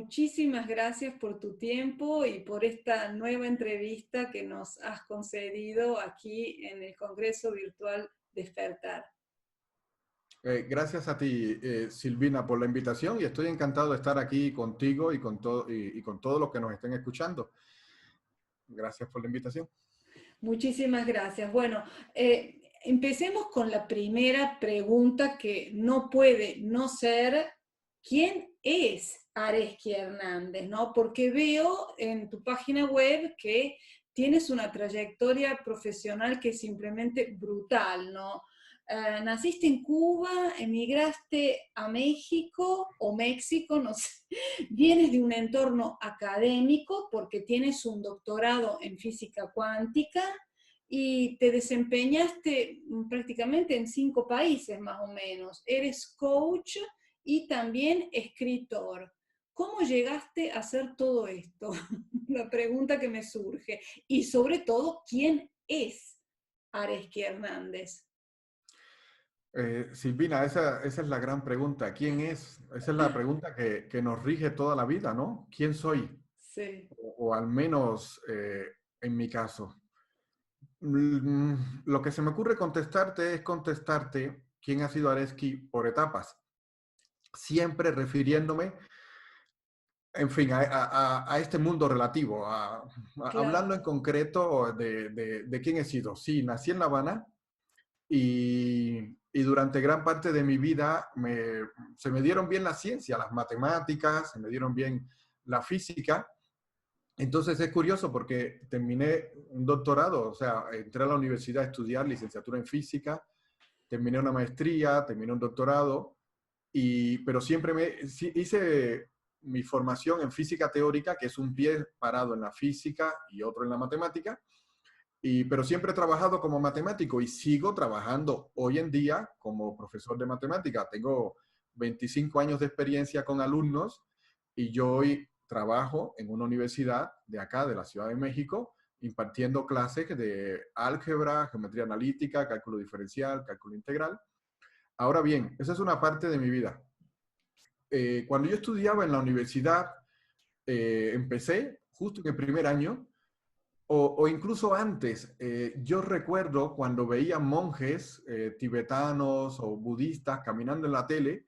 muchísimas gracias por tu tiempo y por esta nueva entrevista que nos has concedido aquí en el Congreso Virtual Despertar. Gracias a ti, Silvina, por la invitación y estoy encantado de estar aquí contigo y con todos los que nos estén escuchando. Gracias por la invitación. Muchísimas gracias. Bueno, empecemos con la primera pregunta que no puede no ser, ¿quién es Areski Hernández? ¿No? Porque veo en tu página web que tienes una trayectoria profesional que es simplemente brutal, ¿no? Naciste en Cuba, emigraste a México o México, no sé, vienes de un entorno académico porque tienes un doctorado en física cuántica y te desempeñaste prácticamente en 5 países más o menos. Eres coach y también escritor. ¿Cómo llegaste a hacer todo esto? La pregunta que me surge. Y sobre todo, ¿quién es Areski Hernández? Silvina, esa es la gran pregunta. ¿Quién es? Esa es la pregunta que nos rige toda la vida, ¿no? ¿Quién soy? Sí. O al menos en mi caso. Lo que se me ocurre contestarte es contestarte quién ha sido Areski por etapas, siempre refiriéndome, en fin, a este mundo relativo, hablando en Claro. concreto de quién he sido. Sí, nací en La Habana y durante gran parte de mi vida se me dieron bien la ciencia, las matemáticas, se me dieron bien la física. Entonces es curioso porque terminé un doctorado, o sea, entré a la universidad a estudiar licenciatura en física, terminé una maestría, terminé un doctorado, pero siempre hice mi formación en física teórica, que es un pie parado en la física y otro en la matemática, pero siempre he trabajado como matemático y sigo trabajando hoy en día como profesor de matemática. Tengo 25 años de experiencia con alumnos y yo hoy trabajo en una universidad de acá, de la Ciudad de México, impartiendo clases de álgebra, geometría analítica, cálculo diferencial, cálculo integral. Ahora bien, esa es una parte de mi vida. Cuando yo estudiaba en la universidad, empecé justo en el primer año, o incluso antes, yo recuerdo cuando veía monjes tibetanos o budistas caminando en la tele,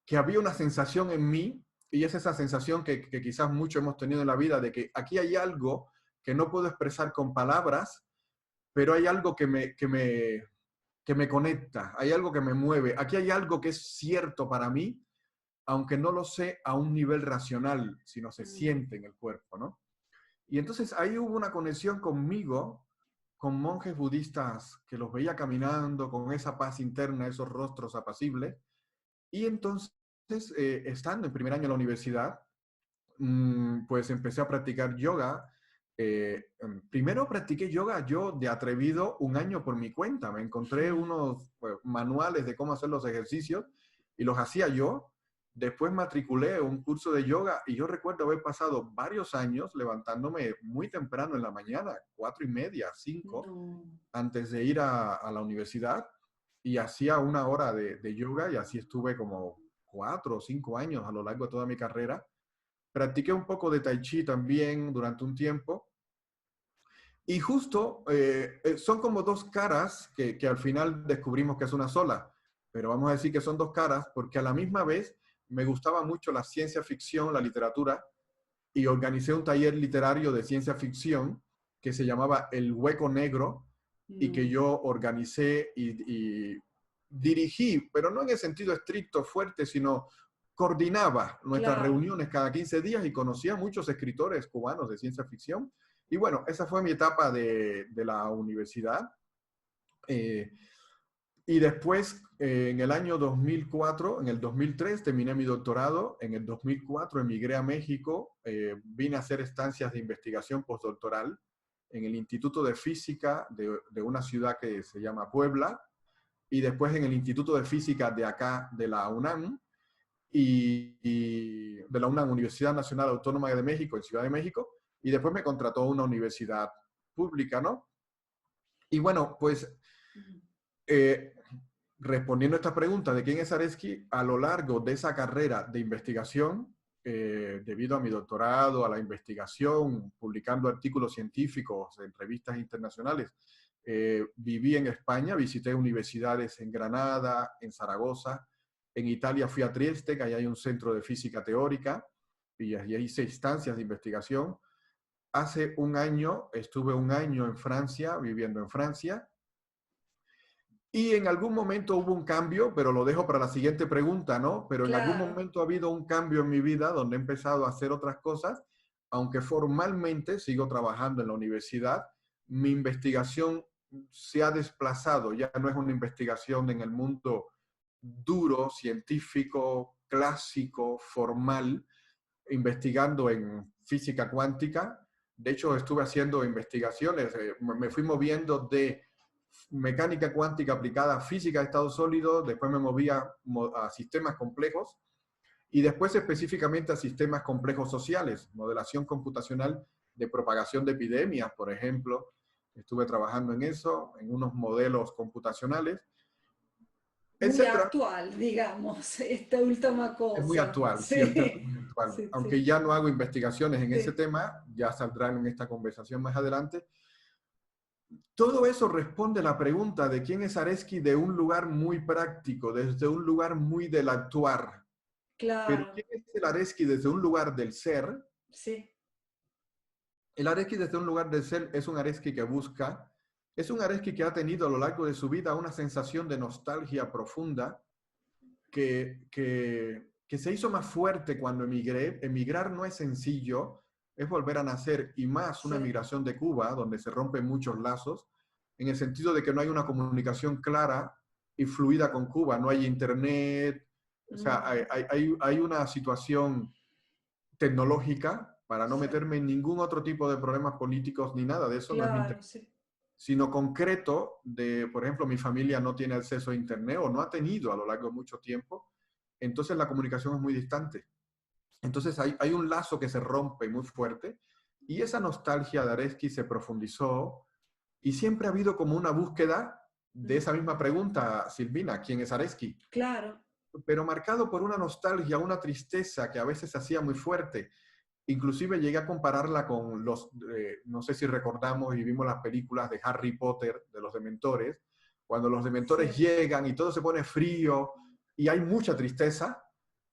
que había una sensación en mí, y es esa sensación que quizás muchos hemos tenido en la vida, de que aquí hay algo que no puedo expresar con palabras, pero hay algo que me conecta, hay algo que me mueve, aquí hay algo que es cierto para mí, aunque no lo sé a un nivel racional, sino se siente en el cuerpo, ¿no? Y entonces ahí hubo una conexión conmigo, con monjes budistas que los veía caminando con esa paz interna, esos rostros apacibles. Y entonces, estando en primer año en la universidad, pues empecé a practicar yoga. Primero practiqué yoga yo de atrevido un año por mi cuenta. Me encontré unos pues, manuales de cómo hacer los ejercicios y los hacía yo. Después matriculé un curso de yoga y yo recuerdo haber pasado varios años levantándome muy temprano en la mañana, 4:30, 5, No. antes de ir a la universidad y hacía una hora de yoga y así estuve como 4 o 5 años a lo largo de toda mi carrera. Practiqué un poco de tai chi también durante un tiempo. Y justo son como dos caras que al final descubrimos que es una sola. Pero vamos a decir que son dos caras porque a la misma vez me gustaba mucho la ciencia ficción, la literatura, y organicé un taller literario de ciencia ficción que se llamaba El Hueco Negro y que yo organicé y dirigí, pero no en el sentido estricto, fuerte, sino coordinaba nuestras Claro. reuniones cada 15 días y conocía a muchos escritores cubanos de ciencia ficción. Y bueno, esa fue mi etapa de la universidad. Eh, y después, en el año 2004, en el 2003, terminé mi doctorado. En el 2004 emigré a México, vine a hacer estancias de investigación postdoctoral en el Instituto de Física de una ciudad que se llama Puebla, y después en el Instituto de Física de acá, de la UNAM, y de la UNAM, Universidad Nacional Autónoma de México, en Ciudad de México, y después me contrató una universidad pública, ¿no? Y bueno, pues eh, respondiendo a esta pregunta de quién es Areski, a lo largo de esa carrera de investigación, debido a mi doctorado, a la investigación, publicando artículos científicos en revistas internacionales, viví en España, visité universidades en Granada, en Zaragoza, en Italia fui a Trieste, que ahí hay un centro de física teórica, y allí hice instancias de investigación. Hace un año, estuve un año en Francia, viviendo en Francia, y en algún momento hubo un cambio, pero lo dejo para la siguiente pregunta, ¿no? Pero en algún Claro, momento ha habido un cambio en mi vida donde he empezado a hacer otras cosas, aunque formalmente sigo trabajando en la universidad, mi investigación se ha desplazado, ya no es una investigación en el mundo duro, científico, clásico, formal, investigando en física cuántica. De hecho, estuve haciendo investigaciones, me fui moviendo de mecánica cuántica aplicada a física de estado sólido, después me movía a sistemas complejos y después específicamente a sistemas complejos sociales, modelación computacional de propagación de epidemias, por ejemplo. Estuve trabajando en eso, en unos modelos computacionales, muy etcétera. actual, digamos, esta última Es muy cosa. actual, sí, el tema es Sí, muy actual. sí, Aunque sí, ya no hago investigaciones en ese sí. tema, ya saldrán en esta conversación más adelante. Todo eso responde a la pregunta de quién es Areski de un lugar muy práctico, desde un lugar muy del actuar. Pero Claro, ¿quién es el Areski desde un lugar del ser? sí. El Areski desde un lugar del ser es un Areski que busca, es un Areski que ha tenido a lo largo de su vida una sensación de nostalgia profunda que se hizo más fuerte cuando emigré. Emigrar no es sencillo, es volver a nacer y más una Sí. emigración de Cuba, donde se rompen muchos lazos, en el sentido de que no hay una comunicación clara y fluida con Cuba, no hay internet, o sea, Mm, hay una situación tecnológica, para no sí. meterme en ningún otro tipo de problemas políticos ni nada de eso, no es mi Claro, interés, sí. sino concreto de, por ejemplo, mi familia no tiene acceso a Internet o no ha tenido a lo largo de mucho tiempo, entonces la comunicación es muy distante. Entonces hay un lazo que se rompe muy fuerte y esa nostalgia de Areski se profundizó y siempre ha habido como una búsqueda de Mm, esa misma pregunta, Silvina, ¿quién es Areski? claro, Pero marcado por una nostalgia, una tristeza que a veces se hacía muy fuerte. Inclusive llegué a compararla con los, no sé si recordamos y vimos las películas de Harry Potter, de los Dementores, cuando los Dementores sí. llegan y todo se pone frío y hay mucha tristeza.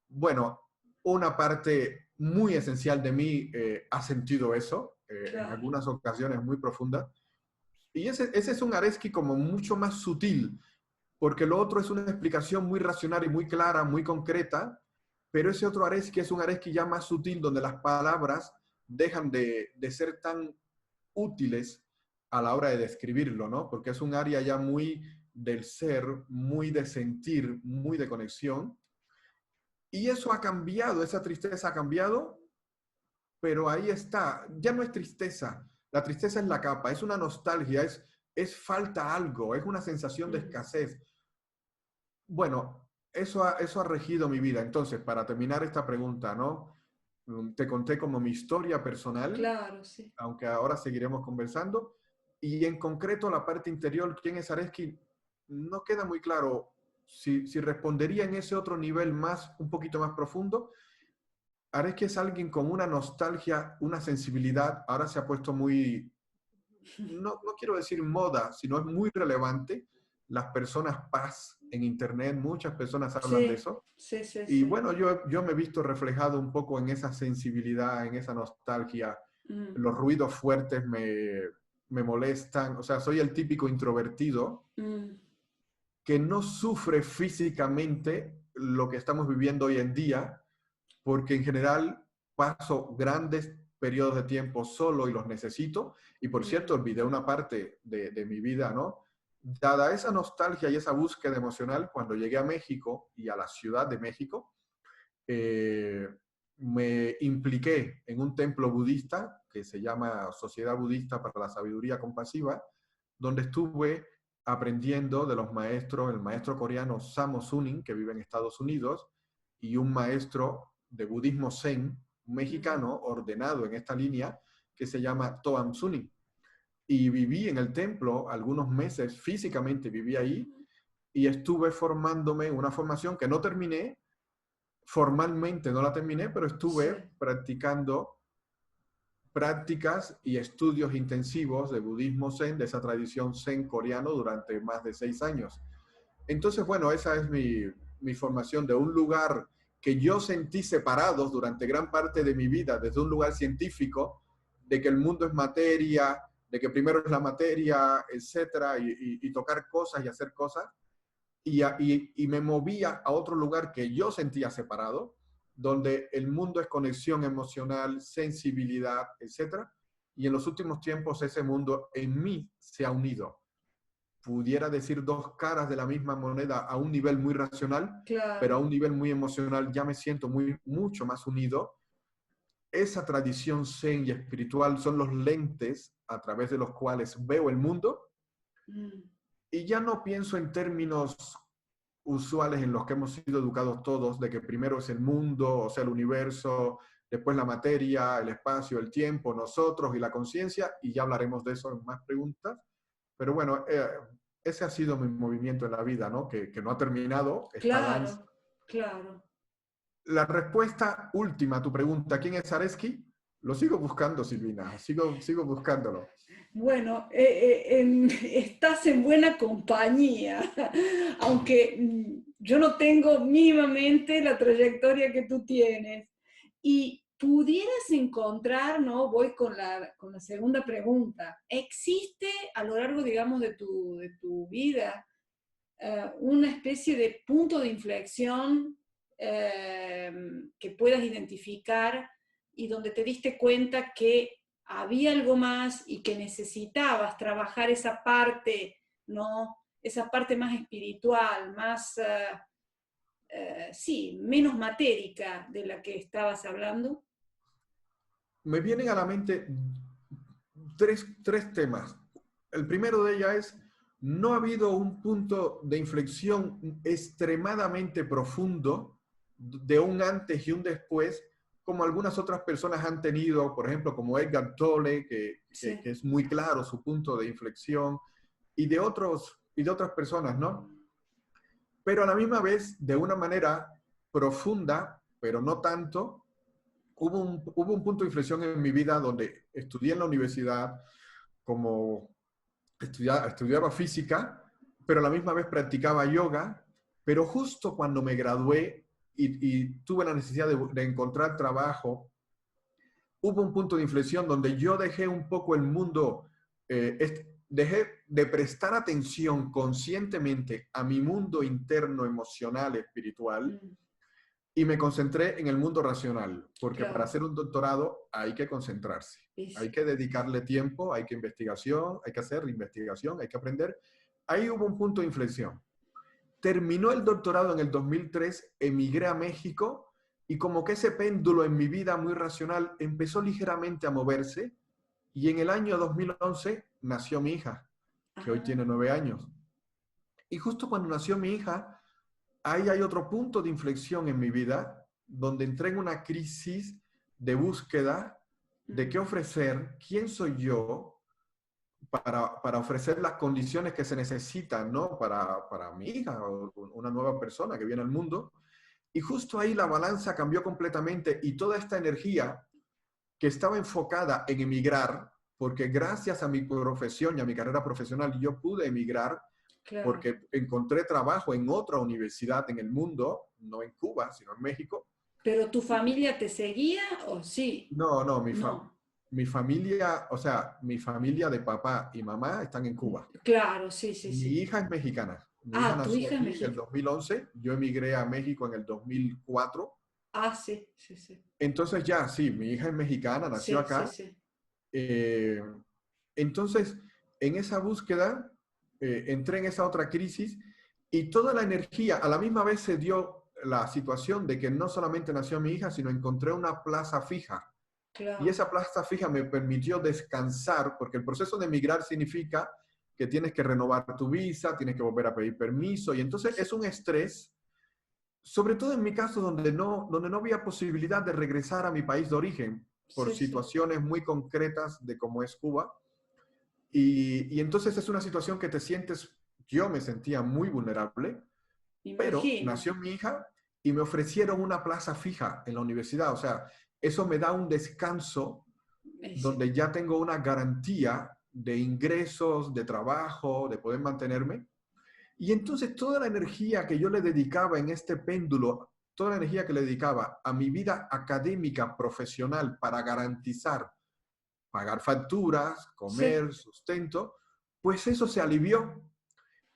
Bueno, una parte muy esencial de mí ha sentido eso, en Claro. algunas ocasiones muy profundas. Y ese es un Areski como mucho más sutil, porque lo otro es una explicación muy racional y muy clara, muy concreta, pero ese otro Areski es un Areski ya más sutil, donde las palabras dejan de ser tan útiles a la hora de describirlo, ¿no? Porque es un área ya muy del ser, muy de sentir, muy de conexión. Y eso ha cambiado, esa tristeza ha cambiado, pero ahí está, ya no es tristeza, la tristeza es la capa, es una nostalgia, es falta algo, es una sensación de Mm, escasez. Bueno, eso ha regido mi vida. Entonces, para terminar esta pregunta, ¿no? Te conté como mi historia personal, claro, sí. aunque ahora seguiremos conversando. Y en concreto, la parte interior, ¿quién es Areski? No queda muy claro si respondería en ese otro nivel más, un poquito más profundo. Areski es alguien con una nostalgia, una sensibilidad. Ahora se ha puesto muy, no quiero decir moda, sino es muy relevante. Las personas paz en Internet, muchas personas hablan de Sí, eso. sí, sí, Y sí. bueno, yo me he visto reflejado un poco en esa sensibilidad, en esa nostalgia. Mm, Los ruidos fuertes me molestan. O sea, soy el típico introvertido mm, que no sufre físicamente lo que estamos viviendo hoy en día, porque en general paso grandes periodos de tiempo solo y los necesito. Y por cierto, mm, olvidé una parte de mi vida, ¿no? Dada esa nostalgia y esa búsqueda emocional, cuando llegué a México y a la Ciudad de México, eh, me impliqué en un templo budista que se llama Sociedad Budista para la Sabiduría Compasiva, donde estuve aprendiendo de los maestros, el maestro coreano Samo Suning, que vive en Estados Unidos, y un maestro de budismo zen, un mm, mexicano ordenado en esta línea, que se llama Toam Suning. Y viví en el templo algunos meses, físicamente viví ahí, y estuve formándome una formación que no terminé, formalmente no la terminé, pero sí, estuve practicando prácticas y estudios intensivos de budismo zen, de esa tradición zen coreano, durante más de 6 años. Entonces, bueno, esa es mi formación, de un lugar que yo sentí separado durante gran parte de mi vida, desde un lugar científico, de que el mundo es materia, de que primero es la materia, etcétera, y tocar cosas y hacer cosas, y me movía a otro lugar que yo sentía separado, donde el mundo es conexión emocional, sensibilidad, etcétera. Y en los últimos tiempos ese mundo en mí se ha unido. Pudiera decir dos caras de la misma moneda a un nivel muy racional, pero a claro. un nivel muy emocional ya me siento mucho más unido. Esa tradición zen y espiritual son los lentes a través de los cuales veo el mundo, Mm, y ya no pienso en términos usuales en los que hemos sido educados todos, de que primero es el mundo, o sea, el universo, después la materia, el espacio, el tiempo, nosotros y la conciencia, y ya hablaremos de eso en más preguntas. Pero bueno, ese ha sido mi movimiento en la vida, ¿no? Que no ha terminado esta danza. claro, claro. La respuesta última a tu pregunta, ¿quién es Zareski? Lo sigo buscando, Silvina, sigo buscándolo. Bueno, estás en buena compañía, aunque yo no tengo mínimamente la trayectoria que tú tienes. Y pudieras encontrar, ¿no? Voy con la segunda pregunta. ¿Existe a lo largo, digamos, de tu vida una especie de punto de inflexión eh, que puedas identificar y donde te diste cuenta que había algo más y que necesitabas trabajar esa parte, ¿no? Esa parte más espiritual, más, sí, menos matérica de la que estabas hablando? Me vienen a la mente tres temas. El primero de ellas es: no ha habido un punto de inflexión extremadamente profundo de un antes y un después, como algunas otras personas han tenido, por ejemplo, como Edgar Tolle, que Sí. es muy claro su punto de inflexión, y de otras personas, ¿no? Pero a la misma vez, de una manera profunda, pero no tanto, hubo un punto de inflexión en mi vida donde estudié en la universidad, como estudiaba física, pero a la misma vez practicaba yoga, pero justo cuando me gradué y tuve la necesidad de encontrar trabajo, hubo un punto de inflexión donde yo dejé un poco el mundo, dejé de prestar atención conscientemente a mi mundo interno, emocional, espiritual, Mm, y me concentré en el mundo racional, porque para claro, hacer un doctorado hay que concentrarse, y hay sí. que dedicarle tiempo, hay que investigación, hay que hacer investigación, hay que aprender. Ahí hubo un punto de inflexión. Terminó el doctorado en el 2003, emigré a México, y como que ese péndulo en mi vida muy racional empezó ligeramente a moverse, y en el año 2011 nació mi hija, que hoy tiene Ah, 9 años. Y justo cuando nació mi hija, ahí hay otro punto de inflexión en mi vida, donde entré en una crisis de búsqueda de qué mm, ofrecer, quién soy yo para ofrecer las condiciones que se necesitan, ¿no? Para mi hija, o una nueva persona que viene al mundo. Y justo ahí la balanza cambió completamente, y toda esta energía que estaba enfocada en emigrar, porque gracias a mi profesión y a mi carrera profesional yo pude emigrar, claro. porque encontré trabajo en otra universidad en el mundo, no en Cuba, sino en México. ¿Pero tu familia te seguía o sí? No, no, No. mi familia, o sea, mi familia de papá y mamá están en Cuba. Claro, sí, sí, Mi sí. hija es mexicana. Mi hija Ah, tu nació hija es aquí en el mexicana. 2011. Yo emigré a México en el 2004. Ah, sí, sí, sí. Entonces ya, sí, mi hija es mexicana, nació Sí, sí, acá. sí. Eh, entonces, en esa búsqueda, entré en esa otra crisis, y toda la energía, a la misma vez se dio la situación de que no solamente nació mi hija, sino encontré una plaza fija. Y Claro. esa plaza fija me permitió descansar, porque el proceso de emigrar significa que tienes que renovar tu visa, tienes que volver a pedir permiso, y entonces Sí, es un estrés, sobre todo en mi caso, donde no había posibilidad de regresar a mi país de origen por sí, sí. situaciones muy concretas de cómo es Cuba. Y entonces es una situación que te sientes, yo me sentía muy vulnerable, Me pero imagino. nació mi hija, y me ofrecieron una plaza fija en la universidad. O sea, eso me da un descanso Eso. donde ya tengo una garantía de ingresos, de trabajo, de poder mantenerme. Y entonces toda la energía que yo le dedicaba en este péndulo, toda la energía que le dedicaba a mi vida académica, profesional, para garantizar pagar facturas, Sí, comer, sustento, pues eso se alivió.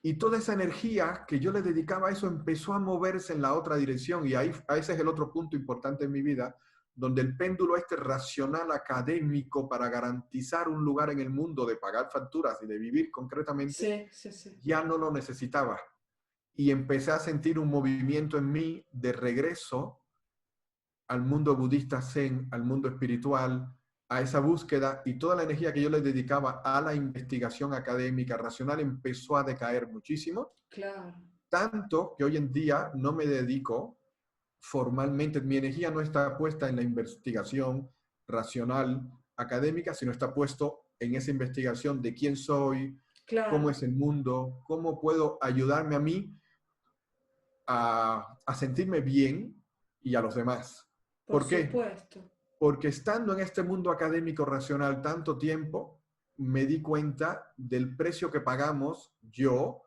Y toda esa energía que yo le dedicaba a eso empezó a moverse en la otra dirección. Y ahí, ese es el otro punto importante en mi vida, donde el péndulo este racional académico para garantizar un lugar en el mundo, de pagar facturas y de vivir concretamente, sí, sí, sí. ya no lo necesitaba. Y empecé a sentir un movimiento en mí de regreso al mundo budista zen, al mundo espiritual, a esa búsqueda, y toda la energía que yo le dedicaba a la investigación académica racional empezó a decaer muchísimo, Claro. tanto que hoy en día no me dedico formalmente, mi energía no está puesta en la investigación racional académica, sino está puesto en esa investigación de quién soy, cómo Claro, es el mundo, cómo puedo ayudarme a mí a sentirme bien y a los demás. por ¿Por qué? supuesto. Porque estando en este mundo académico racional tanto tiempo, me di cuenta del precio que pagamos yo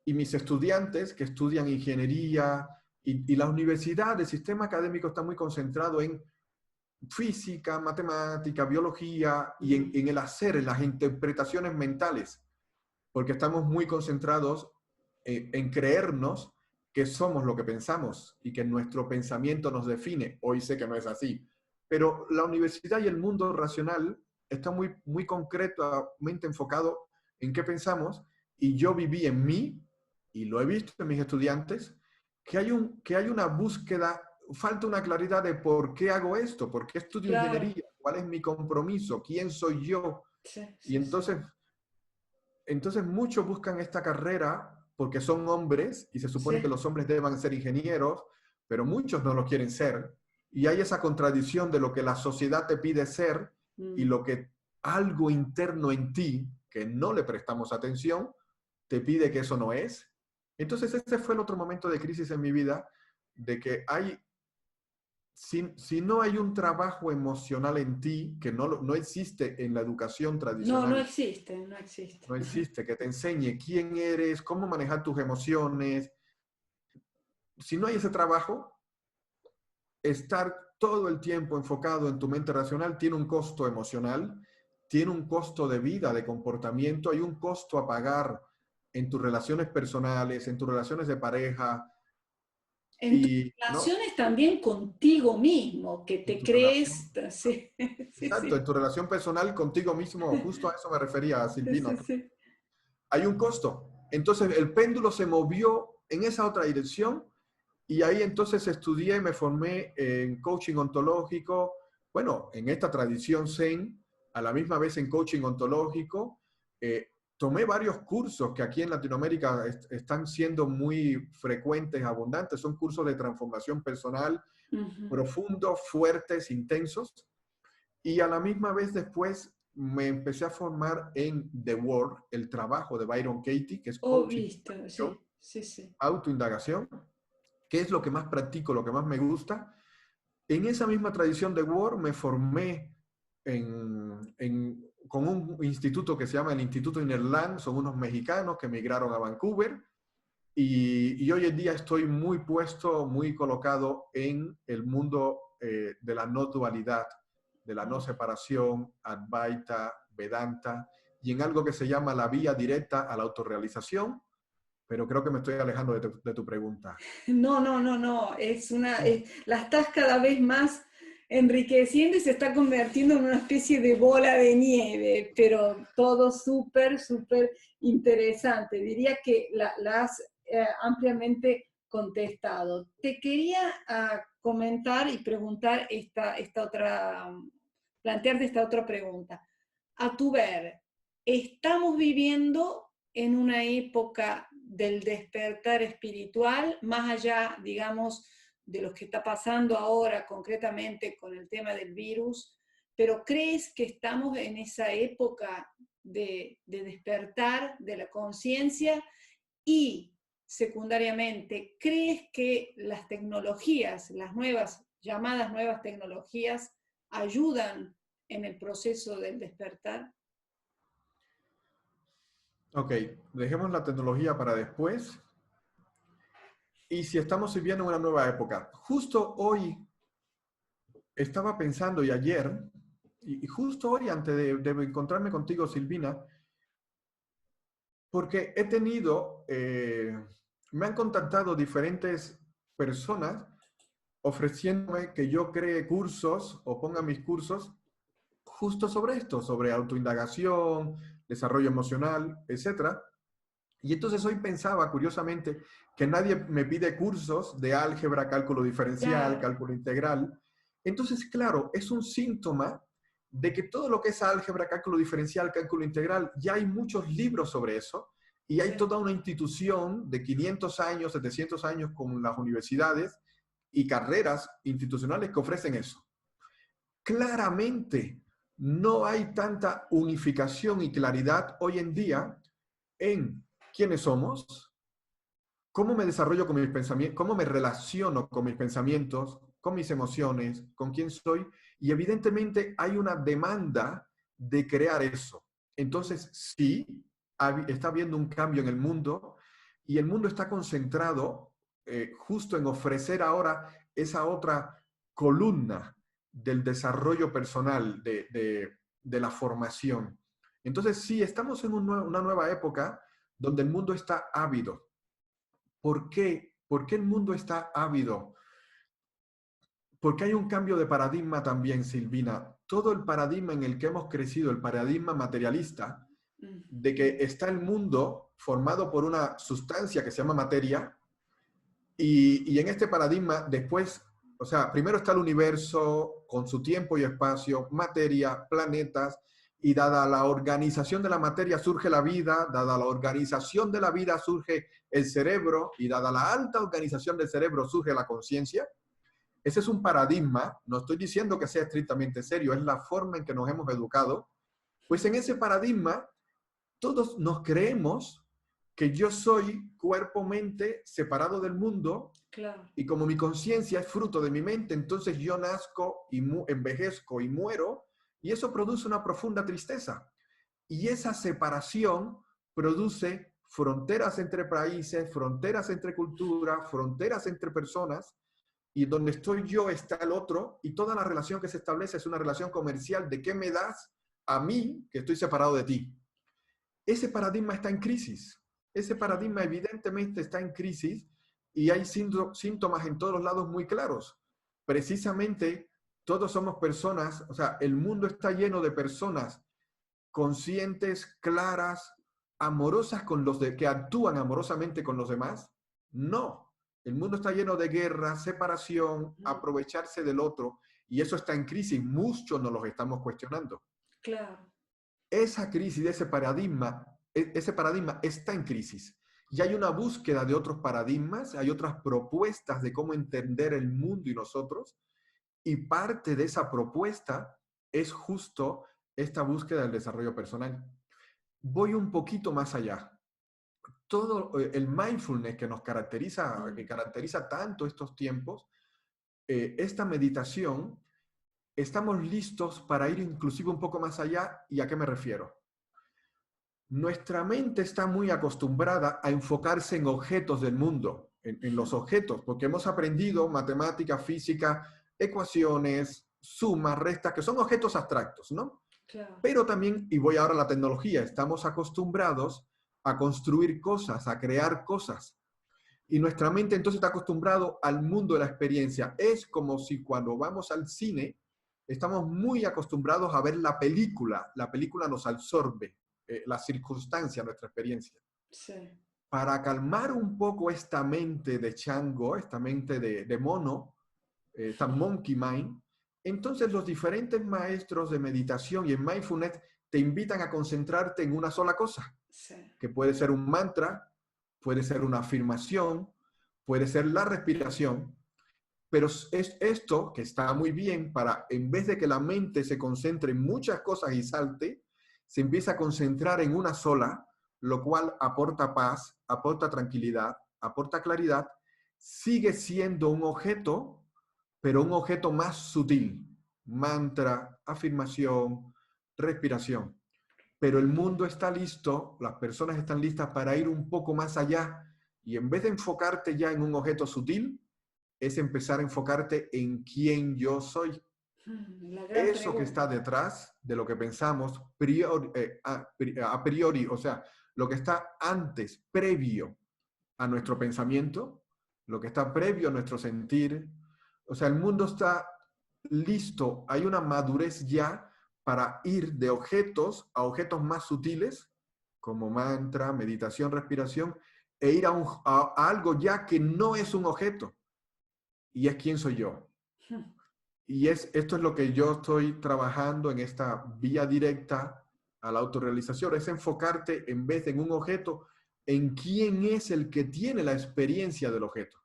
y mis estudiantes que estudian ingeniería, y la universidad, el sistema académico está muy concentrado en física, matemática, biología y Mm. en el hacer, en las interpretaciones mentales, porque estamos muy concentrados en creernos que somos lo que pensamos y que nuestro pensamiento nos define. Hoy sé que no es así, pero la universidad y el mundo racional está muy, muy concretamente enfocado en qué pensamos, y yo viví en mí, y lo he visto en mis estudiantes, que hay una búsqueda, falta una claridad de por qué hago esto, por qué estudio Claro, ingeniería, cuál es mi compromiso, quién soy yo. sí, Y sí, sí. entonces muchos buscan esta carrera porque son hombres y se supone que Sí. los hombres deban ser ingenieros, pero muchos no lo quieren ser. Y hay esa contradicción de lo que la sociedad te pide ser y Mm. lo que algo interno en ti, que no le prestamos atención, te pide que eso no es. Entonces ese fue el otro momento de crisis en mi vida, de que hay, si no hay un trabajo emocional en ti, que no existe en la educación No, no tradicional, existe, no existe. no existe, que te enseñe quién eres, cómo manejar tus emociones. Si no hay ese trabajo, estar todo el tiempo enfocado en tu mente racional tiene un costo emocional, tiene un costo de vida, de comportamiento, hay un costo a pagar en tus relaciones personales, en tus relaciones de pareja, En tus y no, relaciones también contigo mismo, que en te tu relación, crees, sí, sí, exacto, sí, en tu relación personal contigo mismo, justo a eso me refería, sí, Silvino. sí, sí. Hay un costo. Entonces el péndulo se movió en esa otra dirección. Y ahí entonces estudié, me formé en coaching ontológico, bueno, en esta tradición Zen, a la misma vez en coaching ontológico. Tomé varios cursos que aquí en Latinoamérica están siendo muy frecuentes, abundantes. Son cursos de transformación personal, Ujú. profundos, fuertes, intensos. Y a la misma vez después me empecé a formar en The Work, el trabajo de Byron Katie, que es Oh, coaching, visto, sí, sí, sí. autoindagación, que es lo que más practico, lo que más me gusta. En esa misma tradición de Word me formé con un instituto que se llama el Instituto Innerland, son unos mexicanos que emigraron a Vancouver, y hoy en día estoy muy puesto, muy colocado en el mundo de la no dualidad, de la no Oh. separación, Advaita, Vedanta, y en algo que se llama la vía directa a la autorrealización, pero creo que me estoy alejando de tu pregunta. No, no, no, no, la estás cada vez más enriqueciendo y se está convirtiendo en una especie de bola de nieve, pero todo súper, súper interesante. Diría que la has ampliamente contestado. Te quería comentar y preguntar esta otra, plantearte esta otra pregunta. A tu ver, ¿estamos viviendo en una época del despertar espiritual, más allá, digamos, de lo que está pasando ahora concretamente con el tema del virus, pero crees que estamos en esa época de despertar de la conciencia? Y secundariamente, ¿crees que las tecnologías, las nuevas, llamadas nuevas tecnologías, ayudan en el proceso del despertar? Ok, dejemos la tecnología para después. Y si estamos viviendo una nueva época, justo hoy estaba pensando y ayer, y justo hoy antes de encontrarme contigo, Silvina, porque he tenido, me han contactado diferentes personas ofreciéndome que yo cree cursos o ponga mis cursos justo sobre esto, sobre autoindagación, desarrollo emocional, etcétera. Y entonces hoy pensaba, curiosamente, que nadie me pide cursos de álgebra, cálculo diferencial, Claro, cálculo integral. Entonces, claro, es un síntoma de que todo lo que es álgebra, cálculo diferencial, cálculo integral, ya hay muchos libros sobre eso y hay sí, toda una institución de 500 años, 700 años con las universidades y carreras institucionales que ofrecen eso. Claramente, no hay tanta unificación y claridad hoy en día en quiénes somos, cómo me desarrollo con mis pensamientos, cómo me relaciono con mis pensamientos, con mis emociones, con quién soy, y evidentemente hay una demanda de crear eso. Entonces, sí, está habiendo un cambio en el mundo y el mundo está concentrado justo en ofrecer ahora esa otra columna del desarrollo personal, de la formación. Entonces, sí, estamos en una nueva época donde el mundo está ávido. ¿Por qué? ¿Por qué el mundo está ávido? Porque hay un cambio de paradigma también, Silvina. Todo el paradigma en el que hemos crecido, el paradigma materialista, de que está el mundo formado por una sustancia que se llama materia, y en este paradigma después, o sea, primero está el universo con su tiempo y espacio, materia, planetas, y dada la organización de la materia surge la vida, dada la organización de la vida surge el cerebro, y dada la alta organización del cerebro surge la conciencia. Ese es un paradigma, no estoy diciendo que sea estrictamente serio, es la forma en que nos hemos educado. Pues en ese paradigma todos nos creemos que yo soy cuerpo-mente separado del mundo claro, y como mi conciencia es fruto de mi mente, entonces yo nazco y envejezco y muero y eso produce una profunda tristeza. Y esa separación produce fronteras entre países, fronteras entre culturas, fronteras entre personas, y donde estoy yo está el otro, y toda la relación que se establece es una relación comercial de qué me das a mí que estoy separado de ti. Ese paradigma está en crisis. Ese claro. paradigma evidentemente está en crisis y hay síntomas en todos los lados muy claros. Precisamente todos somos personas, o sea, el mundo está lleno de personas conscientes, claras, amorosas con los que actúan amorosamente con los demás. No, el mundo está lleno de guerra, separación, aprovecharse del otro y eso está en crisis. Muchos nos los estamos cuestionando. Claro, Esa crisis, ese paradigma está en crisis. Y hay una búsqueda de otros paradigmas, hay otras propuestas de cómo entender el mundo y nosotros, y parte de esa propuesta es justo esta búsqueda del desarrollo personal. Voy un poquito más allá. Todo el mindfulness que caracteriza tanto estos tiempos, esta meditación, estamos listos para ir inclusive un poco más allá. ¿Y a qué me refiero? Nuestra mente está muy acostumbrada a enfocarse en objetos del mundo, en los objetos, porque hemos aprendido matemática, física, ecuaciones, sumas, restas, que son objetos abstractos, ¿no? claro. Pero también, y voy ahora a la tecnología, estamos acostumbrados a construir cosas, a crear cosas. Y nuestra mente entonces está acostumbrado al mundo de la experiencia. Es como si cuando vamos al cine, estamos muy acostumbrados a ver la película nos absorbe, la circunstancia, nuestra experiencia. Sí, Para calmar un poco esta mente de chango, esta mente de mono, esta monkey mind, entonces los diferentes maestros de meditación y en mindfulness te invitan a concentrarte en una sola cosa, sí, que puede ser un mantra, puede ser una afirmación, puede ser la respiración, pero es esto que está muy bien para, en vez de que la mente se concentre en muchas cosas y salte, se empieza a concentrar en una sola, lo cual aporta paz, aporta tranquilidad, aporta claridad, sigue siendo un objeto, pero un objeto más sutil. Mantra, afirmación, respiración. Pero el mundo está listo, las personas están listas para ir un poco más allá y en vez de enfocarte ya en un objeto sutil, es empezar a enfocarte en quién yo soy. La gran Eso que pregunta. está detrás de lo que pensamos a priori, o sea, lo que está antes, previo a nuestro pensamiento, lo que está previo a nuestro sentir. O sea, el mundo está listo, hay una madurez ya para ir de objetos a objetos más sutiles, como mantra, meditación, respiración, e ir a algo ya que no es un objeto, y es quién soy yo. Y esto es lo que yo estoy trabajando en esta vía directa a la autorrealización, es enfocarte en vez de en un objeto, en quién es el que tiene la experiencia del objeto.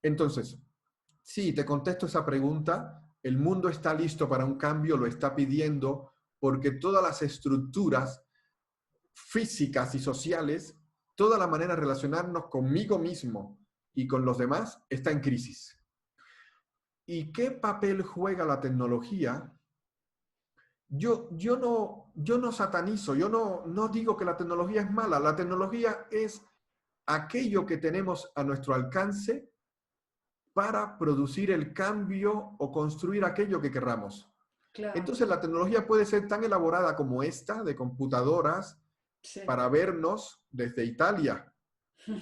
Entonces, sí, te contesto esa pregunta. El mundo está listo para un cambio, lo está pidiendo, porque todas las estructuras físicas y sociales, toda la manera de relacionarnos conmigo mismo y con los demás está en crisis. ¿Y qué papel juega la tecnología? Yo no satanizo, yo no digo que la tecnología es mala. La tecnología es aquello que tenemos a nuestro alcance para producir el cambio o construir aquello que querramos. Claro, Entonces la tecnología puede ser tan elaborada como esta, de computadoras, sí. para vernos desde Italia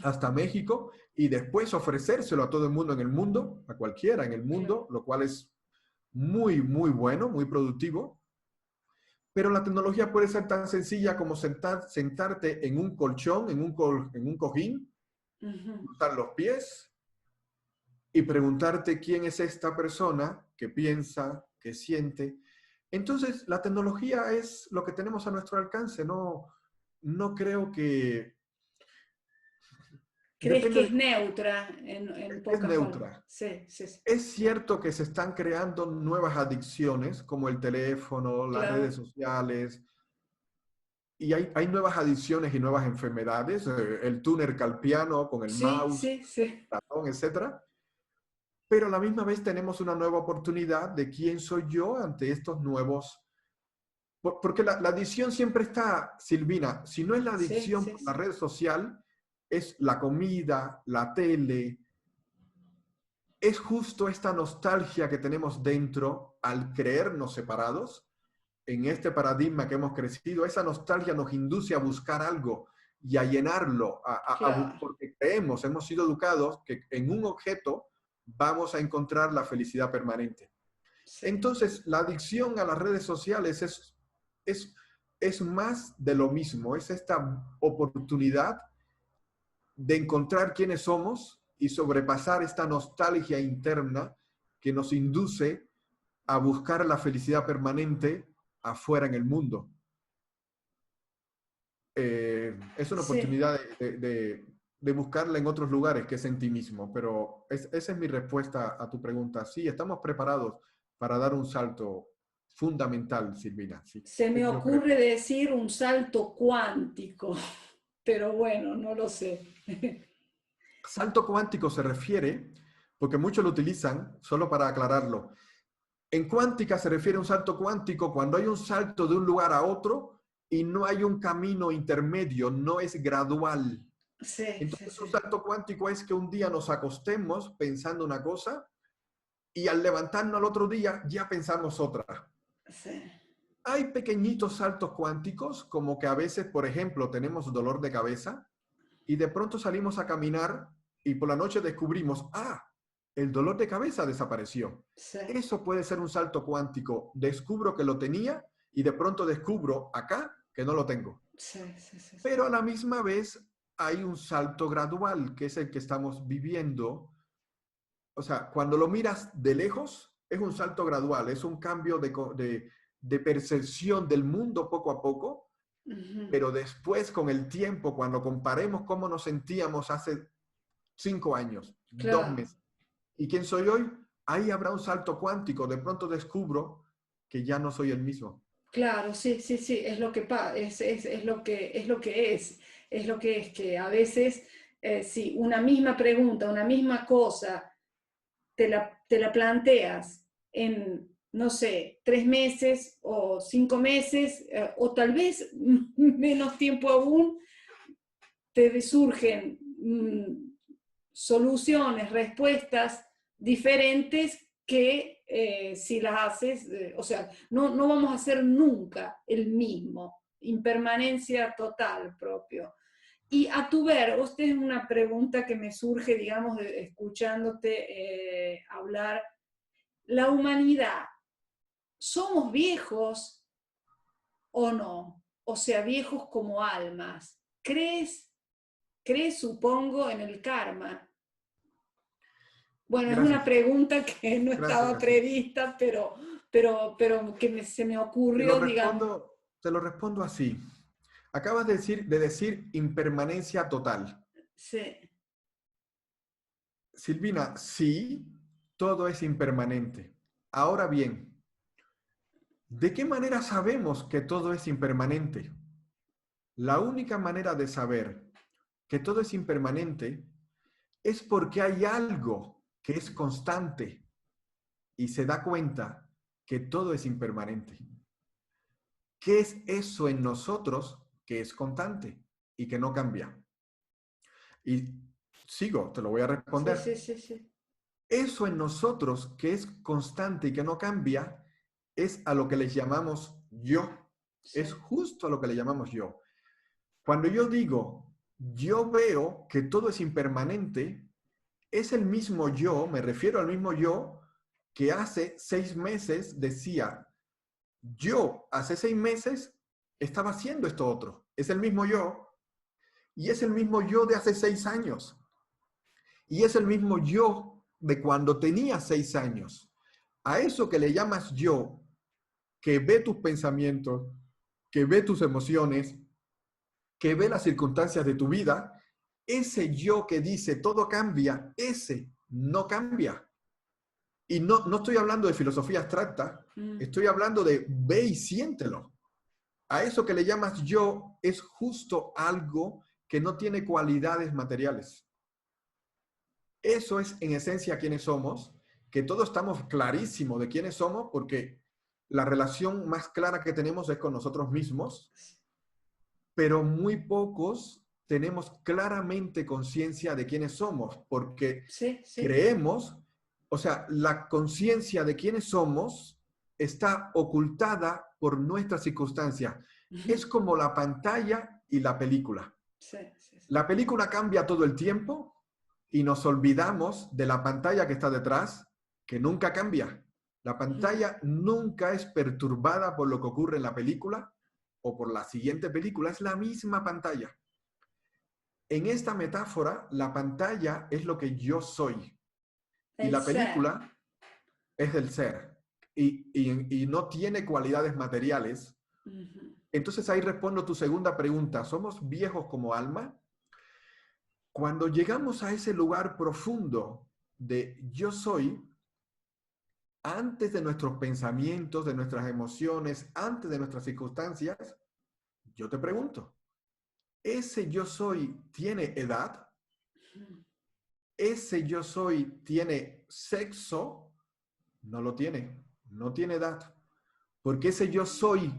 hasta México y después ofrecérselo a todo el mundo en el mundo, a cualquiera en el Claro. mundo, lo cual es muy, muy bueno, muy productivo. Pero la tecnología puede ser tan sencilla como sentarte en un colchón, en un cojín, Ujú. cruzar los pies y preguntarte quién es esta persona que piensa, que siente. Entonces, la tecnología es lo que tenemos a nuestro alcance. No creo que... ¿Crees Depende que de... es neutra en Es pocas palabras? neutra. Sí, sí, sí. Es cierto que se están creando nuevas adicciones, como el teléfono, las redes Claro. sociales, y hay nuevas adicciones y nuevas enfermedades, el túnel carpiano con el Sí, mouse, sí, sí. ratón, etcétera. Pero a la misma vez tenemos una nueva oportunidad de quién soy yo ante estos nuevos. Porque la adicción siempre está, Silvina, si no es la Sí, adicción sí, por la sí. red social, es la comida, la tele, es justo esta nostalgia que tenemos dentro al creernos separados en este paradigma que hemos crecido, esa nostalgia nos induce a buscar algo y a llenarlo, Claro. porque creemos, hemos sido educados que en un objeto vamos a encontrar la felicidad permanente. Sí. Entonces, la adicción a las redes sociales es, es más de lo mismo, es esta oportunidad de encontrar quiénes somos y sobrepasar esta nostalgia interna que nos induce a buscar la felicidad permanente afuera en el mundo. Es una Sí. oportunidad de buscarla en otros lugares que es en ti mismo, pero esa es mi respuesta a tu pregunta. Sí, estamos preparados para dar un salto fundamental, Silvina. Sí, Se me yo creo. ocurre decir un salto cuántico, pero bueno, no lo sé. Salto cuántico se refiere, porque muchos lo utilizan, solo para aclararlo. En cuántica se refiere a un salto cuántico cuando hay un salto de un lugar a otro y no hay un camino intermedio, no es gradual. Sí, sí, Entonces, un sí. salto cuántico es que un día nos acostemos pensando una cosa y al levantarnos al otro día ya pensamos otra. Sí. Hay pequeñitos saltos cuánticos, como que a veces, por ejemplo, tenemos dolor de cabeza y de pronto salimos a caminar y por la noche descubrimos, el dolor de cabeza desapareció. Sí, Eso puede ser un salto cuántico. Descubro que lo tenía y de pronto descubro acá que no lo tengo. sí, sí, sí, sí. Pero a la misma vez hay un salto gradual, que es el que estamos viviendo. O sea, cuando lo miras de lejos, es un salto gradual, es un cambio de percepción del mundo poco a poco, Ujú. pero después con el tiempo, cuando comparemos cómo nos sentíamos hace 5 años, dos Claro, meses, y quién soy hoy, ahí habrá un salto cuántico. De pronto descubro que ya no soy el mismo. claro, sí, sí, sí, es lo que es lo que es lo que es que a veces si una misma pregunta, una misma cosa, te la planteas en, no sé, 3 meses o 5 meses, o tal vez menos tiempo aún, te surgen soluciones, respuestas diferentes que si las haces, o sea, no vamos a hacer nunca el mismo, impermanencia total propio. Y a tu ver, esta es una pregunta que me surge, digamos, escuchándote hablar, la humanidad, ¿somos viejos o no? O sea, viejos como almas. ¿Crees, supongo, en el karma? Bueno, es una Gracias, pregunta que no gracias, estaba gracias. prevista, pero que se me ocurrió, digamos. Te lo respondo así. Acabas de decir impermanencia total. Sí, Silvina, sí, todo es impermanente. Ahora bien, ¿de qué manera sabemos que todo es impermanente? La única manera de saber que todo es impermanente es porque hay algo que es constante y se da cuenta que todo es impermanente. ¿Qué es eso en nosotros que es constante y que no cambia? Y sigo, te lo voy a sí, sí, responder. sí, sí. Eso en nosotros que es constante y que no cambia es a lo que les llamamos yo. Sí. Es justo a lo que le llamamos yo. Cuando yo digo, yo veo que todo es impermanente, es el mismo yo, me refiero al mismo yo que hace 6 meses decía, yo hace 6 meses estaba haciendo esto otro. Es el mismo yo y es el mismo yo de hace 6 años. Y es el mismo yo de cuando tenía 6 años. A eso que le llamas yo, que ve tus pensamientos, que ve tus emociones, que ve las circunstancias de tu vida, ese yo que dice todo cambia, ese no cambia. Y no estoy hablando de filosofía abstracta, estoy hablando de ve y siéntelo. A eso que le llamas yo es justo algo que no tiene cualidades materiales. Eso es en esencia quiénes somos, que todos estamos clarísimos de quiénes somos porque la relación más clara que tenemos es con nosotros mismos, pero muy pocos tenemos claramente conciencia de quiénes somos porque Sí, sí. creemos, o sea, la conciencia de quiénes somos está ocultada por nuestras circunstancias. Es como la pantalla y la película. Sí, sí, sí. La película cambia todo el tiempo y nos olvidamos de la pantalla que está detrás, que nunca cambia. La pantalla nunca es perturbada por lo que ocurre en la película o por la siguiente película, es la misma pantalla. En esta metáfora, la pantalla es lo que yo soy y El la ser. película es el ser y no tiene cualidades materiales. Entonces ahí respondo tu segunda pregunta. ¿Somos viejos como alma? Cuando llegamos a ese lugar profundo de yo soy, antes de nuestros pensamientos, de nuestras emociones, antes de nuestras circunstancias, yo te pregunto, ¿ese yo soy tiene edad? ¿Ese yo soy tiene sexo? No lo tiene, no tiene edad. Porque ese yo soy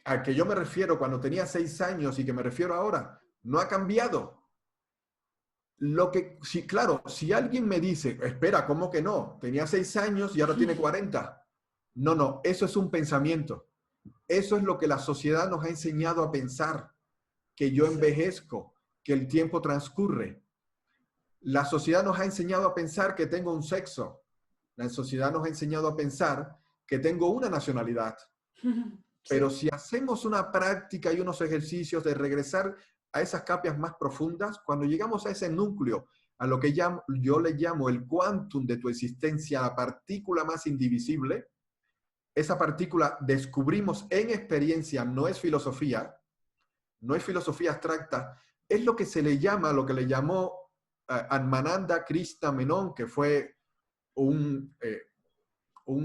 al que yo me refiero cuando tenía 6 años y que me refiero ahora, no ha cambiado. Lo que, sí, claro, si alguien me dice, espera, ¿cómo que no? Tenía 6 años y ahora tiene 40. No, no, eso es un pensamiento. Eso es lo que la sociedad nos ha enseñado a pensar, que yo Sí. envejezco, que el tiempo transcurre. La sociedad nos ha enseñado a pensar que tengo un sexo. La sociedad nos ha enseñado a pensar que tengo una nacionalidad. Pero Sí. si hacemos una práctica y unos ejercicios de regresar a esas capas más profundas, cuando llegamos a ese núcleo, a lo que yo le llamo el quantum de tu existencia, la partícula más indivisible, esa partícula descubrimos en experiencia, no es filosofía abstracta, es lo que se le llama, lo que le llamó Atmananda Krishna Menon, que fue un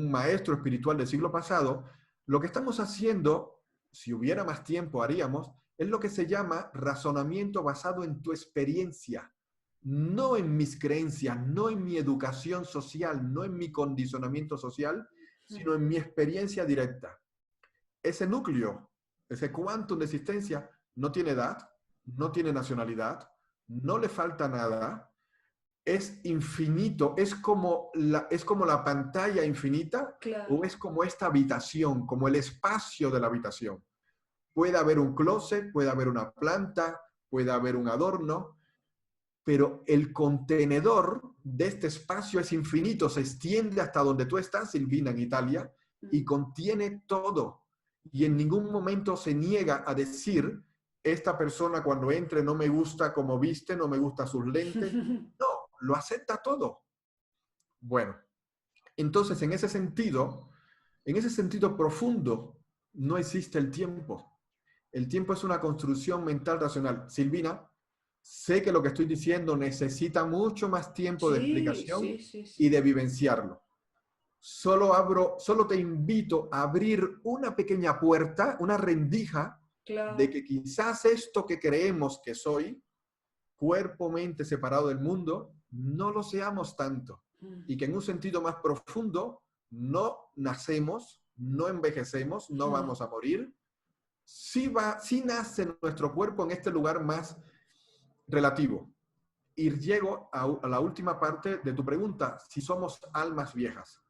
maestro espiritual del siglo pasado. Lo que estamos haciendo, si hubiera más tiempo haríamos, es lo que se llama razonamiento basado en tu experiencia. no en mis creencias, no en mi educación social, no en mi condicionamiento social, sino en mi experiencia directa. Ese núcleo, ese quantum de existencia, no tiene edad, no tiene nacionalidad, no le falta nada, es infinito, es como la pantalla infinita, Claro. o es como esta habitación, como el espacio de la habitación. Puede haber un closet, puede haber una planta, puede haber un adorno, pero el contenedor de este espacio es infinito, se extiende hasta donde tú estás, Silvina, en Italia, y contiene todo. Y en ningún momento se niega a decir, esta persona cuando entre no me gusta cómo viste, no me gusta sus lentes. No, lo acepta todo. Bueno, entonces en ese sentido profundo, no existe el tiempo. El tiempo es una construcción mental racional. Silvina, sé que lo que estoy diciendo necesita mucho más tiempo de Sí, explicación sí, sí, y sí. de vivenciarlo. Solo te invito a abrir una pequeña puerta, una rendija de Claro. que quizás esto que creemos que soy, cuerpo, mente separado del mundo, no lo seamos tanto. Y que en un sentido más profundo, no nacemos, no envejecemos, no vamos a morir. Sí nace nuestro cuerpo en este lugar más relativo. Y llego a la última parte de tu pregunta, si somos almas viejas.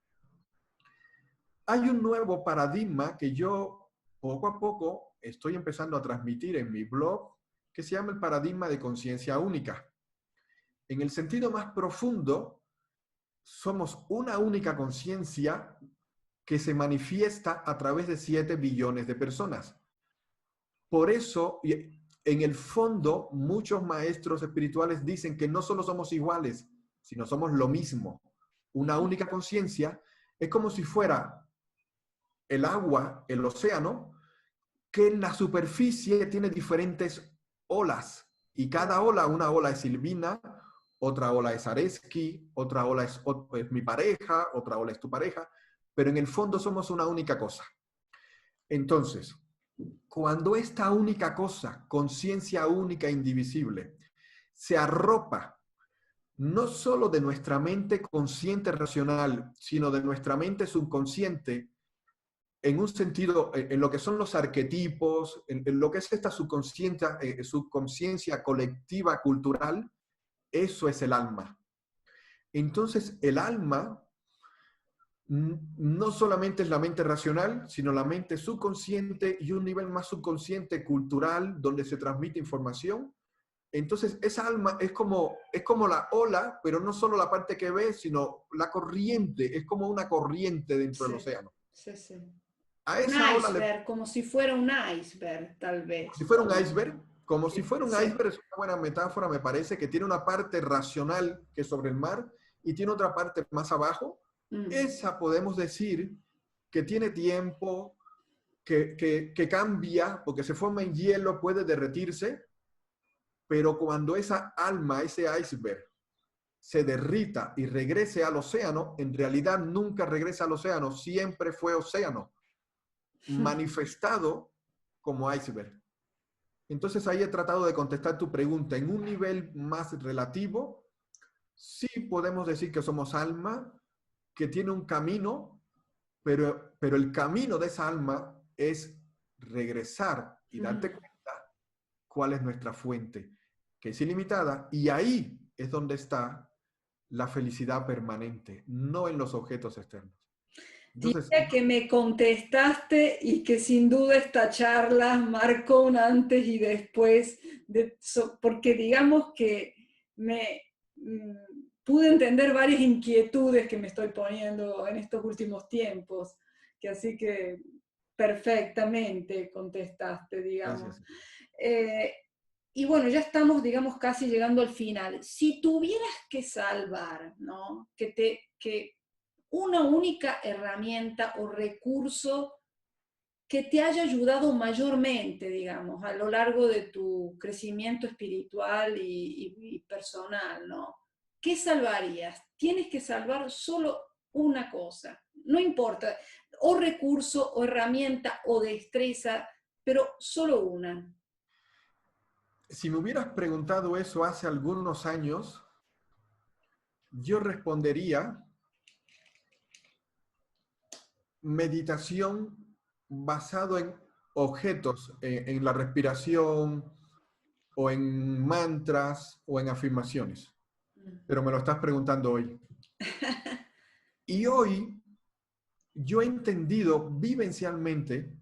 Hay un nuevo paradigma que yo poco a poco estoy empezando a transmitir en mi blog, que se llama el paradigma de conciencia única. En el sentido más profundo, somos una única conciencia que se manifiesta a través de 7 billones de personas. Por eso, en el fondo, muchos maestros espirituales dicen que no solo somos iguales, sino somos lo mismo. Una única conciencia es como si fuera el agua, el océano, que en la superficie tiene diferentes olas. Y cada Claro. ola, una ola es Silvina, otra ola es Areski, otra ola es mi pareja, otra ola es tu pareja, pero en el fondo somos una única cosa. Entonces, cuando esta única cosa, conciencia única e indivisible, se arropa no solo de nuestra mente consciente racional, sino de nuestra mente subconsciente, en un sentido, en lo que son los arquetipos, en lo que es esta subconsciencia colectiva cultural, eso es el alma. Entonces, el alma no solamente es la mente racional, sino la mente subconsciente y un nivel más subconsciente cultural donde se transmite información. Entonces, esa alma es como la ola, pero no solo la parte que ves, sino la corriente, es como una corriente dentro del Sí, océano. sí, sí. A Un esa ola iceberg, como si fuera un iceberg, tal como si vez. fuera un iceberg, como si fuera un Sí. iceberg, es una buena metáfora, me parece, que tiene una parte racional que es sobre el mar y tiene otra parte más abajo. Mm. Esa podemos decir que tiene tiempo, que cambia, porque se forma en hielo, puede derretirse, pero cuando esa alma, ese iceberg, se derrita y regrese al océano, en realidad nunca regresa al océano, siempre fue océano, manifestado como iceberg. Entonces ahí he tratado de contestar tu pregunta. En un nivel más relativo, sí podemos decir que somos alma, que tiene un camino, pero el camino de esa alma es regresar y darte cuenta cuál es nuestra fuente, que es ilimitada, y ahí es donde está la felicidad permanente, no en los objetos externos. Entonces, Diría que me contestaste y que sin duda esta charla marcó un antes y después, porque digamos que me pude entender varias inquietudes que me estoy poniendo en estos últimos tiempos, que así que perfectamente contestaste, digamos. gracias. Eh, y bueno, ya estamos, digamos, casi llegando al final. Si tuvieras que salvar, ¿no? Que una única herramienta o recurso que te haya ayudado mayormente, digamos, a lo largo de tu crecimiento espiritual y personal, ¿no? ¿Qué salvarías? Tienes que salvar solo una cosa, no importa, o recurso, o herramienta, o destreza, pero solo una. Si me hubieras preguntado eso hace algunos años, yo respondería meditación basado en objetos, en la respiración o en mantras o en afirmaciones. Pero me lo estás preguntando hoy. Y hoy yo he entendido vivencialmente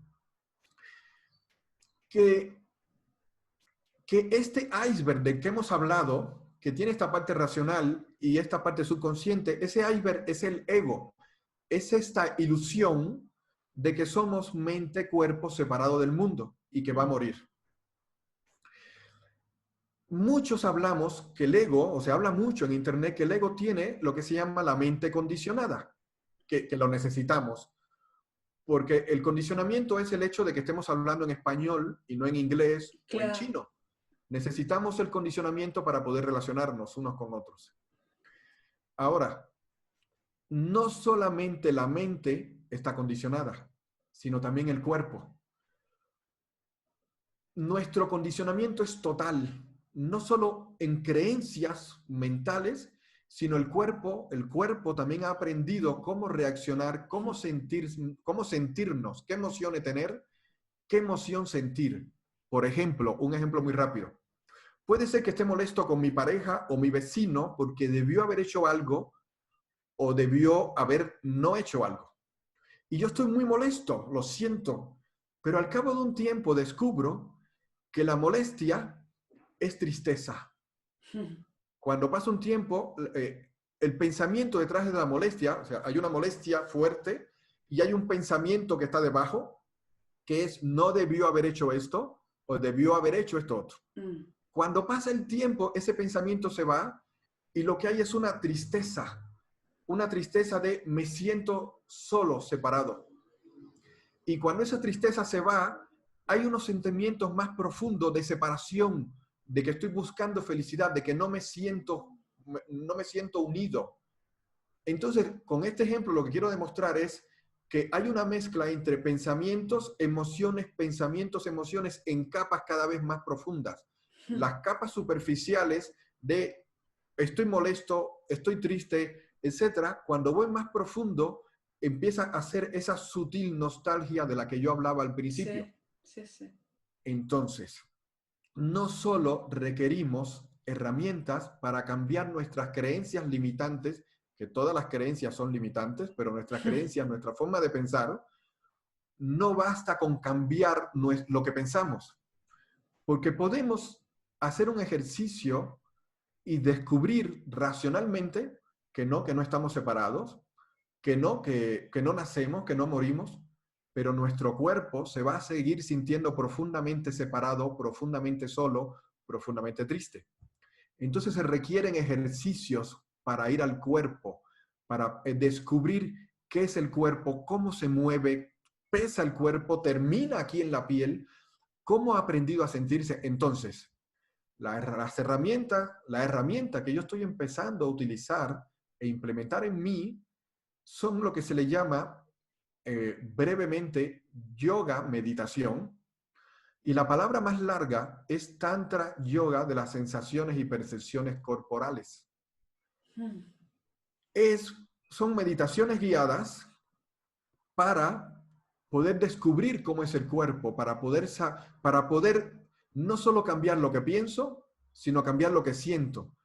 que, que este iceberg del que hemos hablado, que tiene esta parte racional y esta parte subconsciente, ese iceberg es el ego. Es esta ilusión de que somos mente, cuerpo separado del mundo y que va a morir. Muchos hablamos que el ego, o se habla mucho en internet, que el ego tiene lo que se llama la mente condicionada, que lo necesitamos. Porque el condicionamiento es el hecho de que estemos hablando en español y no en inglés o en Claro. chino. Necesitamos el condicionamiento para poder relacionarnos unos con otros. Ahora, no solamente la mente está condicionada, sino también el cuerpo. Nuestro condicionamiento es total, no solo en creencias mentales, sino el cuerpo también ha aprendido cómo reaccionar, cómo sentirnos, qué emociones tener, qué emoción sentir. Por ejemplo, un ejemplo muy rápido. Puede ser que esté molesto con mi pareja o mi vecino porque debió haber hecho algo o debió haber no hecho algo. Y yo estoy muy molesto, lo siento, pero al cabo de un tiempo descubro que la molestia es tristeza. Cuando pasa un tiempo, el pensamiento detrás de la molestia, o sea, hay una molestia fuerte y hay un pensamiento que está debajo, que es no debió haber hecho esto o debió haber hecho esto otro. Cuando pasa el tiempo, ese pensamiento se va y lo que hay es una tristeza de me siento solo, separado. Y cuando esa tristeza se va, hay unos sentimientos más profundos de separación, de que estoy buscando felicidad, de que no me siento unido. Entonces, con este ejemplo lo que quiero demostrar es que hay una mezcla entre pensamientos, emociones en capas cada vez más profundas. Las capas superficiales de estoy molesto, estoy triste, etcétera, cuando voy más profundo, empieza a ser esa sutil nostalgia de la que yo hablaba al principio. Sí, sí, sí. Entonces, no solo requerimos herramientas para cambiar nuestras creencias limitantes, que todas las creencias son limitantes, pero nuestras creencias, nuestra forma de pensar, no basta con cambiar lo que pensamos, porque podemos hacer un ejercicio y descubrir racionalmente que no estamos separados, que no nacemos, que no morimos, pero nuestro cuerpo se va a seguir sintiendo profundamente separado, profundamente solo, profundamente triste. Entonces se requieren ejercicios para ir al cuerpo, para descubrir qué es el cuerpo, cómo se mueve, pesa el cuerpo, termina aquí en la piel, cómo ha aprendido a sentirse. Entonces, la herramienta que yo estoy empezando a utilizar e implementar en mí son lo que se le llama brevemente yoga meditación. Y la palabra más larga es Tantra Yoga de las sensaciones y percepciones corporales. Son meditaciones guiadas para poder descubrir cómo es el cuerpo, para poder no solo cambiar lo que pienso, sino cambiar lo que siento.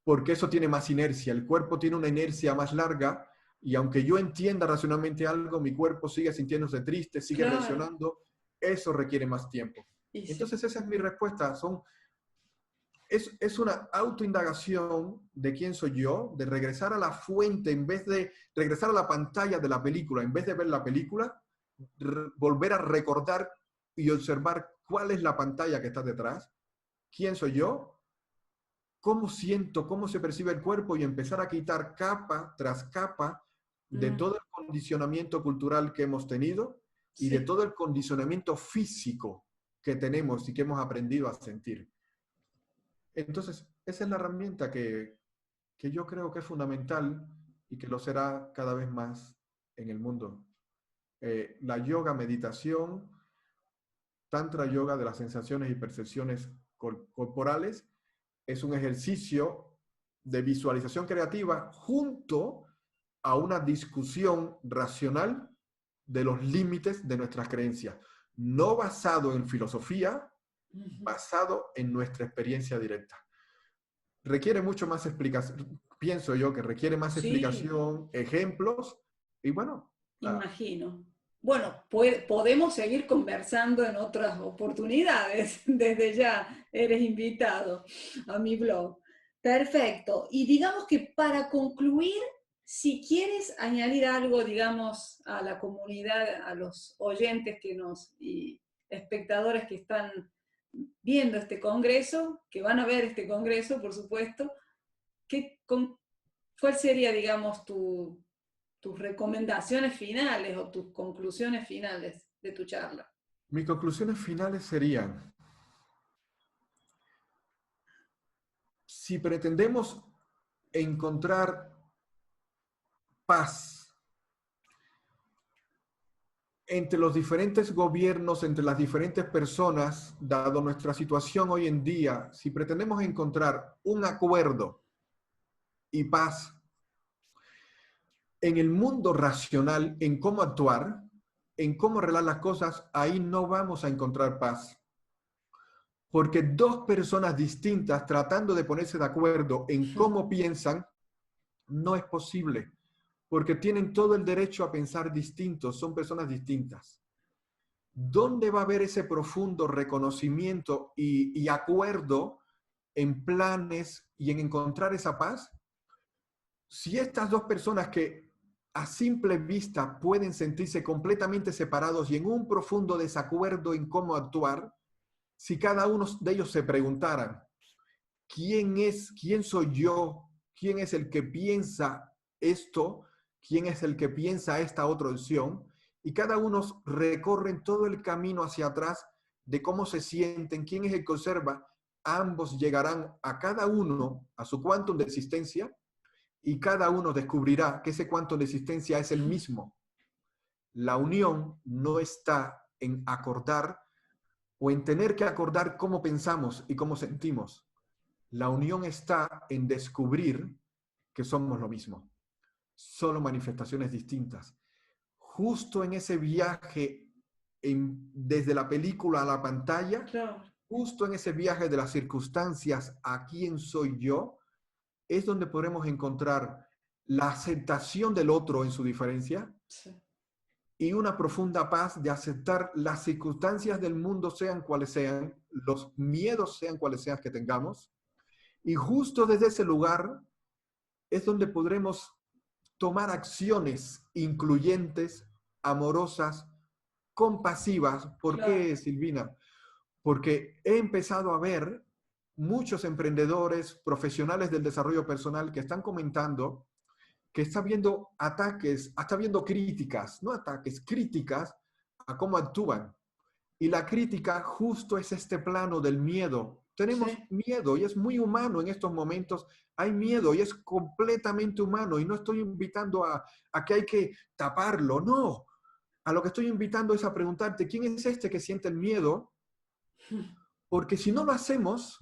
Porque eso tiene más inercia. El cuerpo tiene una inercia más larga y aunque yo entienda racionalmente algo, mi cuerpo sigue sintiéndose triste, sigue Claro. reaccionando. Eso requiere más tiempo. Y sí. Entonces esa es mi respuesta. Es una autoindagación de quién soy yo, de regresar a la fuente en vez de regresar a la pantalla de la película, en vez de ver la película, volver a recordar y observar cuál es la pantalla que está detrás, quién soy yo, cómo siento, cómo se percibe el cuerpo y empezar a quitar capa tras capa de todo el condicionamiento cultural que hemos tenido y de Sí. todo el condicionamiento físico que tenemos y que hemos aprendido a sentir. Entonces, esa es la herramienta que yo creo que es fundamental y que lo será cada vez más en el mundo. La yoga, meditación, tantra yoga de las sensaciones y percepciones corporales, es un ejercicio de visualización creativa junto a una discusión racional de los límites de nuestras creencias, no basado en filosofía, basado en nuestra experiencia directa. Requiere mucho más explicación, pienso yo que requiere más Sí, explicación, ejemplos, y bueno, imagino. Bueno, podemos seguir conversando en otras oportunidades. Desde ya eres invitado a mi blog. Perfecto. Y digamos que para concluir, si quieres añadir algo, digamos, a la comunidad, a los oyentes y espectadores que están viendo este congreso, que van a ver este congreso, por supuesto, ¿cuál sería, digamos, tus recomendaciones finales o tus conclusiones finales de tu charla? mis conclusiones finales serían, si pretendemos encontrar paz entre los diferentes gobiernos, entre las diferentes personas, dado nuestra situación hoy en día, si pretendemos encontrar un acuerdo y paz en el mundo racional, en cómo actuar, en cómo arreglar las cosas, ahí no vamos a encontrar paz. Porque dos personas distintas tratando de ponerse de acuerdo en cómo piensan, no es posible. Porque tienen todo el derecho a pensar distintos, son personas distintas. ¿Dónde va a haber ese profundo reconocimiento y acuerdo en planes y en encontrar esa paz? Si estas dos personas que a simple vista pueden sentirse completamente separados y en un profundo desacuerdo en cómo actuar, si cada uno de ellos se preguntaran, ¿quién soy yo? ¿Quién es el que piensa esto? ¿Quién es el que piensa esta otra opción? Y cada uno recorren todo el camino hacia atrás de cómo se sienten, quién es el que observa, ambos llegarán a cada uno a su quantum de existencia y cada uno descubrirá que ese quantum de existencia es el mismo. La unión no está en acordar o en tener que acordar cómo pensamos y cómo sentimos. La unión está en descubrir que somos lo mismo, solo manifestaciones distintas. Justo en ese viaje desde la película a la pantalla, Claro. justo en ese viaje de las circunstancias a quién soy yo, es donde podremos encontrar la aceptación del otro en su diferencia Sí. y una profunda paz de aceptar las circunstancias del mundo sean cuales sean, los miedos sean cuales sean que tengamos. Y justo desde ese lugar es donde podremos tomar acciones incluyentes, amorosas, compasivas. ¿Por Claro. qué, Silvina? Porque he empezado a ver muchos emprendedores, profesionales del desarrollo personal que están comentando que está viendo ataques, está viendo críticas, no ataques, críticas a cómo actúan. Y la crítica justo es este plano del miedo. Tenemos Sí. miedo y es muy humano en estos momentos. Hay miedo y es completamente humano. Y no estoy invitando a que hay que taparlo, no. A lo que estoy invitando es a preguntarte, ¿quién es este que siente el miedo? Porque si no lo hacemos,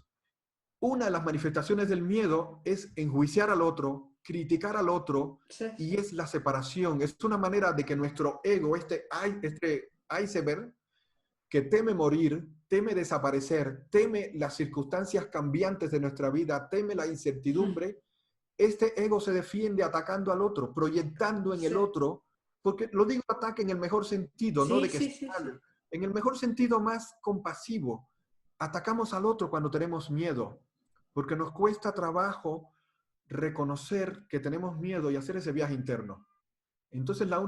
una de las manifestaciones del miedo es enjuiciar al otro, criticar al otro, Sí, y sí. es la separación. Es una manera de que nuestro ego, este iceberg, que teme morir, teme desaparecer, teme las circunstancias cambiantes de nuestra vida, teme la incertidumbre, este ego se defiende atacando al otro, proyectando en el Sí, otro, porque lo digo ataque en el mejor sentido, no sí, de que sí, esté sí, mal, sí. en el mejor sentido más compasivo. Atacamos al otro cuando tenemos miedo, porque nos cuesta trabajo reconocer que tenemos miedo y hacer ese viaje interno. Entonces la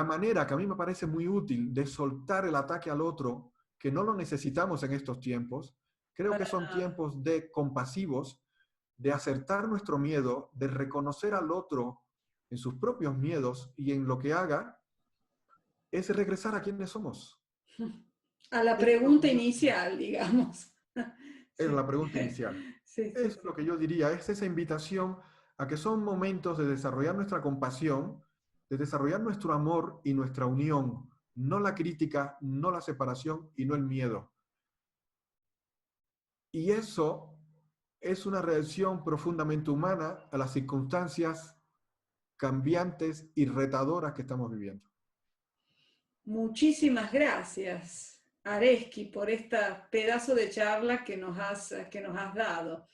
manera que a mí me parece muy útil de soltar el ataque al otro, que no lo necesitamos en estos tiempos, creo que Para son nada. tiempos de compasivos, de acertar nuestro miedo, de reconocer al otro en sus propios miedos y en lo que haga, es regresar a quienes somos. A la Eso es lo pregunta que yo diría. inicial, digamos. Era Sí, la pregunta inicial. sí, sí, Eso es lo que yo diría, es esa invitación a que son momentos de desarrollar nuestra compasión, de desarrollar nuestro amor y nuestra unión, no la crítica, no la separación y no el miedo. Y eso es una reacción profundamente humana a las circunstancias cambiantes y retadoras que estamos viviendo. Muchísimas gracias, Areski, por este pedazo de charla que nos has dado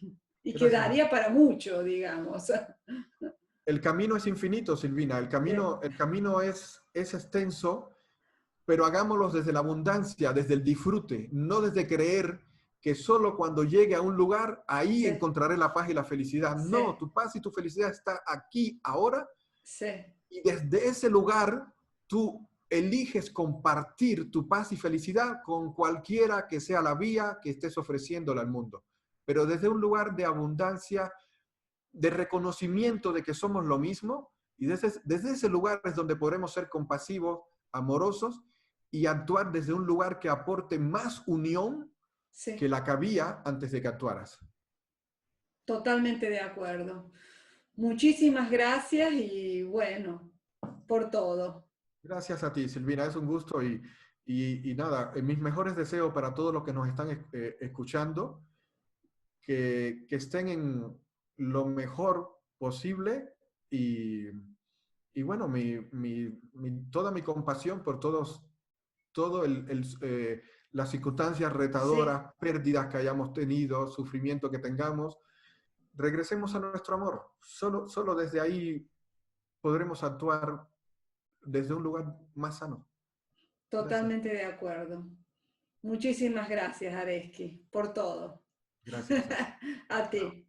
y que Gracias. daría para mucho, digamos. El camino es infinito, Silvina. El camino es extenso, pero hagámoslo desde la abundancia, desde el disfrute, no desde creer que solo cuando llegue a un lugar, ahí Sí, encontraré la paz y la felicidad. No, sí, tu paz y tu felicidad está aquí, ahora, sí, y desde ese lugar tú eliges compartir tu paz y felicidad con cualquiera que sea la vía que estés ofreciéndole al mundo. Pero desde un lugar de abundancia, de reconocimiento de que somos lo mismo, y desde ese lugar es donde podremos ser compasivos, amorosos y actuar desde un lugar que aporte más unión que sí, la que había antes de que actuaras. totalmente de acuerdo. Muchísimas gracias y bueno, por todo. Gracias a ti, Silvina, es un gusto y nada, mis mejores deseos para todos los que nos están escuchando, que estén en lo mejor posible y bueno, toda mi compasión por todo las circunstancias Sí, retadoras, pérdidas que hayamos tenido, sufrimiento que tengamos, regresemos a nuestro amor. Solo desde ahí podremos actuar desde un lugar más sano. Gracias. totalmente de acuerdo. Muchísimas gracias, Areski, por todo. Gracias a ti. A Chao. ti.